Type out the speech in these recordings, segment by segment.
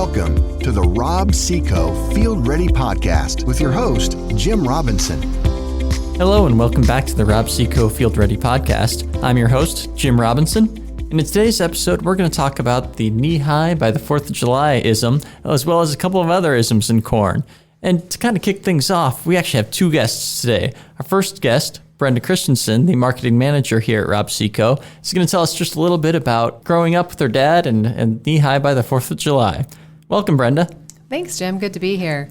Welcome to the Rob-See-Co Field Ready Podcast with your host, Jim Robinson. Hello and welcome back to the Rob-See-Co Field Ready Podcast. I'm your host, Jim Robinson. And in today's episode, we're going to talk about the knee-high by the 4th of July ism, as well as a couple of other isms in corn. And to kind of kick things off, we actually have two guests today. Our first guest, Brenda Christensen, the marketing manager here at Rob-See-Co, is going to tell us just a little bit about growing up with her dad and knee-high by the 4th of July. Welcome, Brenda. Thanks, Jim. Good to be here.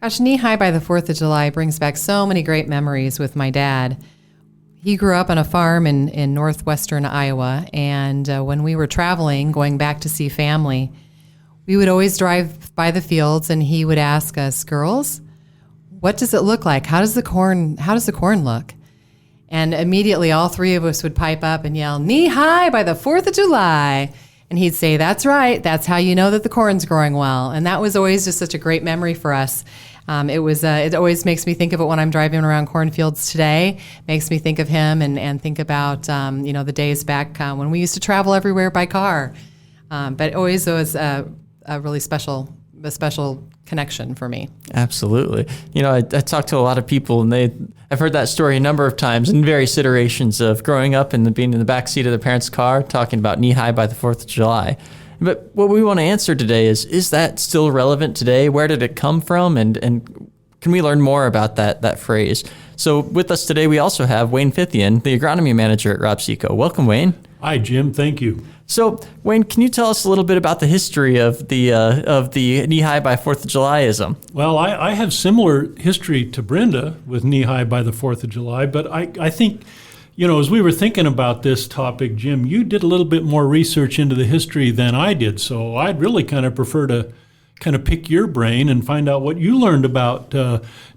Gosh, knee-high by the 4th of July brings back so many great memories with my dad. He grew up on a farm in northwestern Iowa, and when we were traveling, going back to see family, we would always drive by the fields, and he would ask us, "Girls, what does it look like? How does the corn look?" And immediately all three of us would pipe up and yell, "Knee-high by the 4th of July." And he'd say, "That's right. That's how you know that the corn's growing well." And that was always just such a great memory for us. It always makes me think of it when I'm driving around cornfields today. Makes me think of him and think about the days back when we used to travel everywhere by car. But it always was a really special connection for me. Absolutely. I talked to a lot of people, and I've heard that story a number of times in various iterations of growing up and being in the back seat of their parents' car, talking about knee-high by the 4th of July. But what we want to answer today is that still relevant today? Where did it come from? And can we learn more about that phrase? So with us today, we also have Wayne Fithian, the Agronomy Manager at Rob-See-Co. Welcome, Wayne. Hi, Jim. Thank you. So, Wayne, can you tell us a little bit about the history of the knee-high by 4th of July-ism? Well, I have similar history to Brenda with knee-high by the 4th of July, but I think, as we were thinking about this topic, Jim, you did a little bit more research into the history than I did, so I'd really kind of prefer to kind of pick your brain and find out what you learned about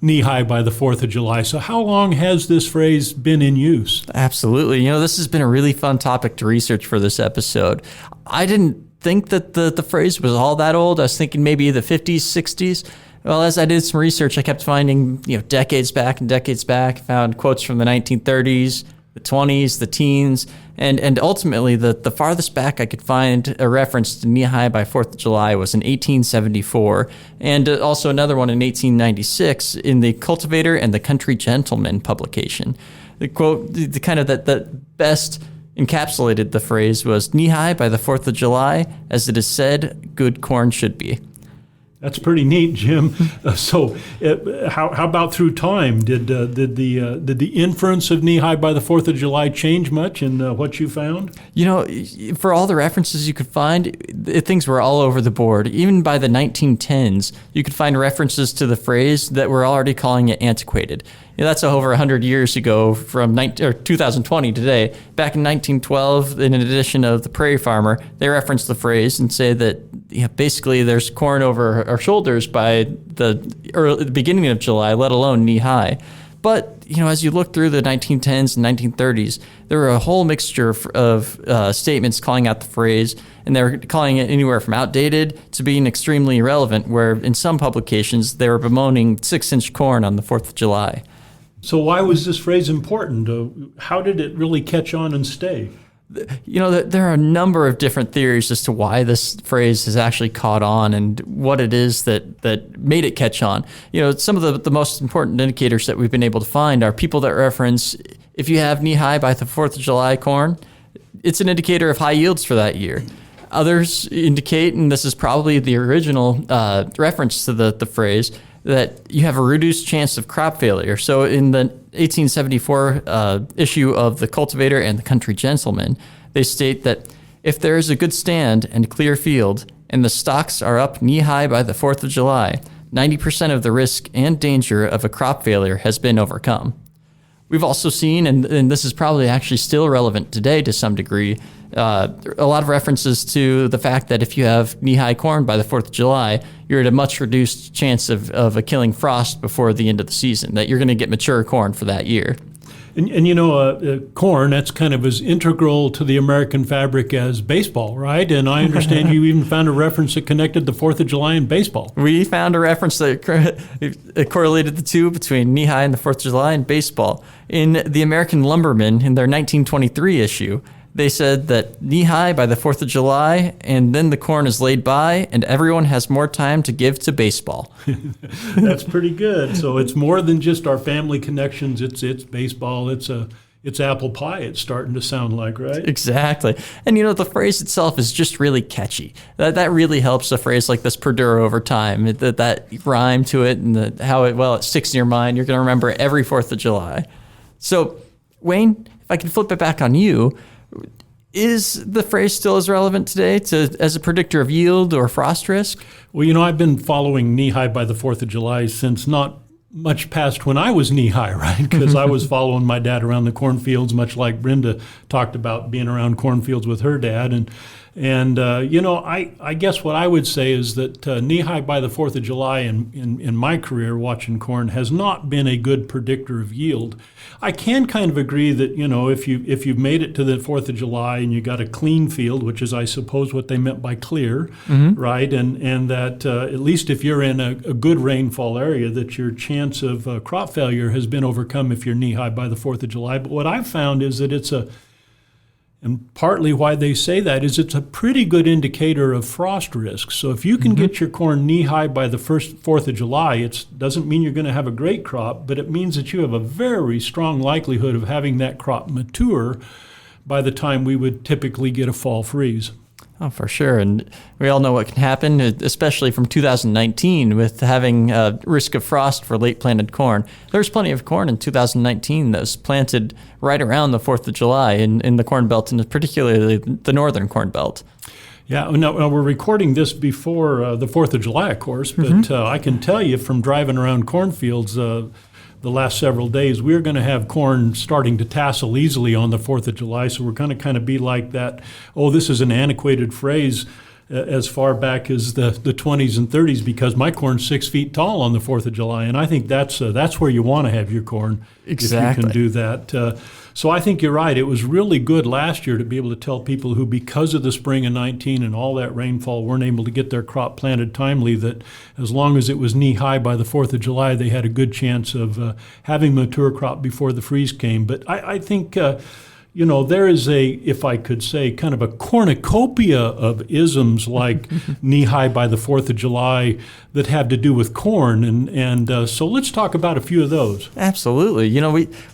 knee-high by the 4th of July. So how long has this phrase been in use? Absolutely. This has been a really fun topic to research for this episode. I didn't think that the phrase was all that old. I was thinking maybe the 50s, 60s. Well, as I did some research, I kept finding decades back, found quotes from the 1930s, the 20s, the teens, and ultimately the farthest back I could find a reference to knee-high by 4th of July was in 1874, and also another one in 1896 in the Cultivator and the Country Gentleman publication. The quote, the kind of that best encapsulated the phrase was, "Knee-high by the 4th of July, as it is said, good corn should be." That's pretty neat, Jim. So, how about through time? Did the inference of knee-high by the 4th of July change much in what you found? For all the references you could find, things were all over the board. Even by the 1910s, you could find references to the phrase that were already calling it antiquated. That's over 100 years ago from 2020 today. Back in 1912, in an edition of The Prairie Farmer, they reference the phrase and say that basically there's corn over our shoulders by the beginning of July, let alone knee-high. But, as you look through the 1910s and 1930s, there were a whole mixture of statements calling out the phrase, and they're calling it anywhere from outdated to being extremely irrelevant, where in some publications they were bemoaning 6-inch corn on the 4th of July. So why was this phrase important? How did it really catch on and stay? There are a number of different theories as to why this phrase has actually caught on and what it is that made it catch on. Some of the most important indicators that we've been able to find are people that reference, if you have knee-high by the 4th of July corn, it's an indicator of high yields for that year. Others indicate, and this is probably the original reference to the phrase, that you have a reduced chance of crop failure. So in the 1874 issue of the Cultivator and the Country Gentleman, they state that if there is a good stand and clear field, and the stalks are up knee-high by the 4th of July, 90% of the risk and danger of a crop failure has been overcome. We've also seen, and this is probably actually still relevant today to some degree, a lot of references to the fact that if you have knee-high corn by the 4th of July, you're at a much reduced chance of a killing frost before the end of the season, that you're going to get mature corn for that year. And corn, that's kind of as integral to the American fabric as baseball, right? And I understand you even found a reference that connected the 4th of July and baseball. We found a reference that correlated the two between knee-high and the 4th of July and baseball. In the American Lumberman, in their 1923 issue, They said that knee-high by the 4th of July, and then the corn is laid by, and everyone has more time to give to baseball. That's pretty good. So it's more than just our family connections. It's baseball. It's apple pie, it's starting to sound like, right? Exactly. And, the phrase itself is just really catchy. That really helps a phrase like this perdure over time. That rhyme to it and how it sticks in your mind. You're going to remember it every 4th of July. So, Wayne, if I can flip it back on you, is the phrase still as relevant today as a predictor of yield or frost risk? Well, I've been following knee-high by the 4th of July since not much past when I was knee-high, right? Because I was following my dad around the cornfields, much like Brenda talked about being around cornfields with her dad. And I guess what I would say is that knee-high by the 4th of July in my career watching corn has not been a good predictor of yield. I can kind of agree that, if you've made it to the 4th of July and you got a clean field, which is, I suppose, what they meant by clear, right? And that at least if you're in a good rainfall area, that your chance of crop failure has been overcome if you're knee-high by the 4th of July. But what I've found is that and partly why they say that is it's a pretty good indicator of frost risk. So if you can get your corn knee-high by the 4th of July, it doesn't mean you're going to have a great crop, but it means that you have a very strong likelihood of having that crop mature by the time we would typically get a fall freeze. Oh, for sure. And we all know what can happen, especially from 2019 with having risk of frost for late planted corn. There's plenty of corn in 2019 that was planted right around the 4th of July in the Corn Belt, and particularly the northern Corn Belt. Yeah, now we're recording this before the 4th of July, of course, but I can tell you from driving around cornfields the last several days, we're going to have corn starting to tassel easily on the 4th of July. So we're going to kind of be like that, this is an antiquated phrase as far back as the 20s and 30s, because my corn's 6 feet tall on the 4th of July. And I think that's where you want to have your corn. Exactly. If you can do that. So I think you're right. It was really good last year to be able to tell people who, because of the spring of 19 and all that rainfall, weren't able to get their crop planted timely, that as long as it was knee-high by the 4th of July, they had a good chance of having mature crop before the freeze came. But I think there is if I could say, kind of a cornucopia of isms like knee-high by the 4th of July that have to do with corn. And so let's talk about a few of those. Absolutely.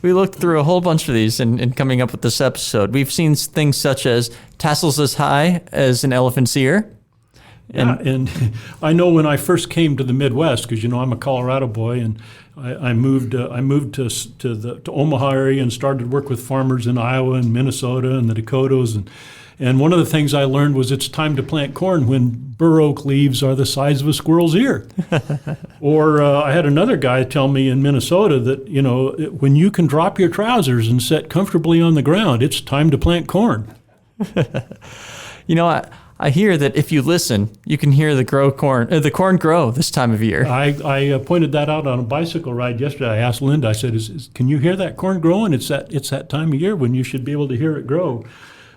We looked through a whole bunch of these in coming up with this episode. We've seen things such as tassels as high as an elephant's ear. And I know when I first came to the Midwest, because I'm a Colorado boy, and I moved to Omaha area and started to work with farmers in Iowa and Minnesota and the Dakotas, and one of the things I learned was it's time to plant corn when bur oak leaves are the size of a squirrel's ear. Or I had another guy tell me in Minnesota that when you can drop your trousers and sit comfortably on the ground, it's time to plant corn. I hear that if you listen, you can hear the corn grow this time of year. I pointed that out on a bicycle ride yesterday. I asked Linda, I said, can you hear that corn growing? It's that time of year when you should be able to hear it grow.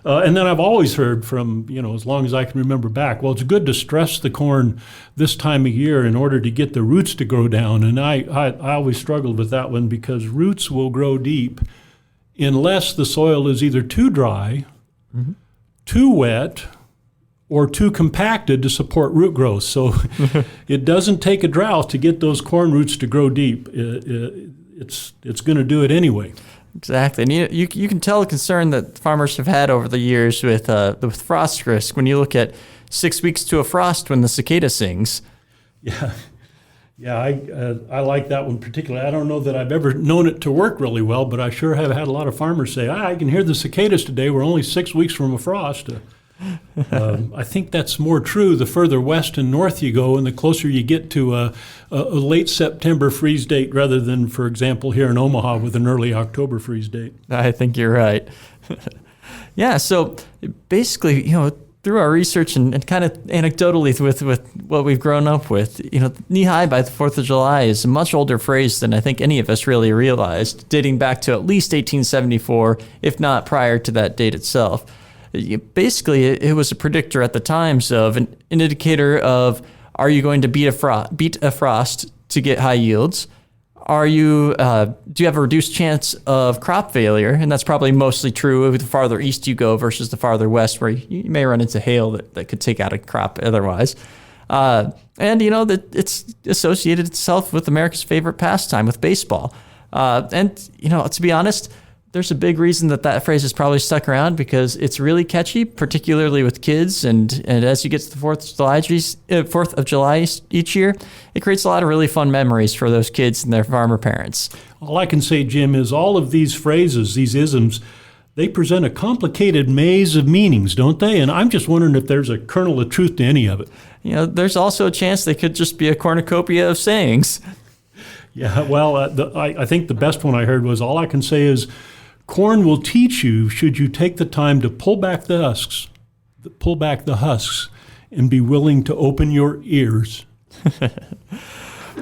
And then I've always heard from, as long as I can remember back, well, it's good to stress the corn this time of year in order to get the roots to grow down. And I always struggled with that one, because roots will grow deep unless the soil is either too dry, too wet, or too compacted to support root growth. So it doesn't take a drought to get those corn roots to grow deep. It's going to do it anyway. Exactly. And you can tell the concern that farmers have had over the years with frost risk when you look at 6 weeks to a frost when the cicada sings. Yeah. Yeah, I like that one particularly. I don't know that I've ever known it to work really well, but I sure have had a lot of farmers say, I can hear the cicadas today. We're only 6 weeks from a frost. I think that's more true the further west and north you go and the closer you get to a late September freeze date rather than, for example, here in Omaha with an early October freeze date. I think you're right. Yeah, so basically, through our research and kind of anecdotally with what we've grown up with, knee-high by the 4th of July is a much older phrase than I think any of us really realized, dating back to at least 1874, if not prior to that date itself. Basically, it was a predictor at the times of an indicator of, are you going to beat a frost to get high yields? do you have a reduced chance of crop failure? And that's probably mostly true the farther east you go versus the farther west, where you may run into hail that could take out a crop otherwise. And that it's associated itself with America's favorite pastime, with baseball. And to be honest, there's a big reason that phrase is probably stuck around, because it's really catchy, particularly with kids. And as you get to the 4th of July each year, it creates a lot of really fun memories for those kids and their farmer parents. All I can say, Jim, is all of these phrases, these isms, they present a complicated maze of meanings, don't they? And I'm just wondering if there's a kernel of truth to any of it. There's also a chance they could just be a cornucopia of sayings. Yeah, well, I think the best one I heard was, all I can say is, corn will teach you should you take the time to pull back the husks, and be willing to open your ears.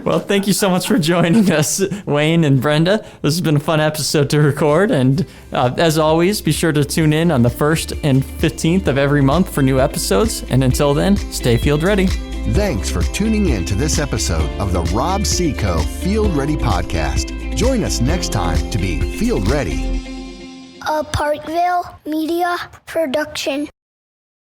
Well, thank you so much for joining us, Wayne and Brenda. This has been a fun episode to record. And as always, be sure to tune in on the 1st and 15th of every month for new episodes. And until then, stay field ready. Thanks for tuning in to this episode of the Rob-See-Co Field Ready Podcast. Join us next time to be field ready. A Parkville Media Production.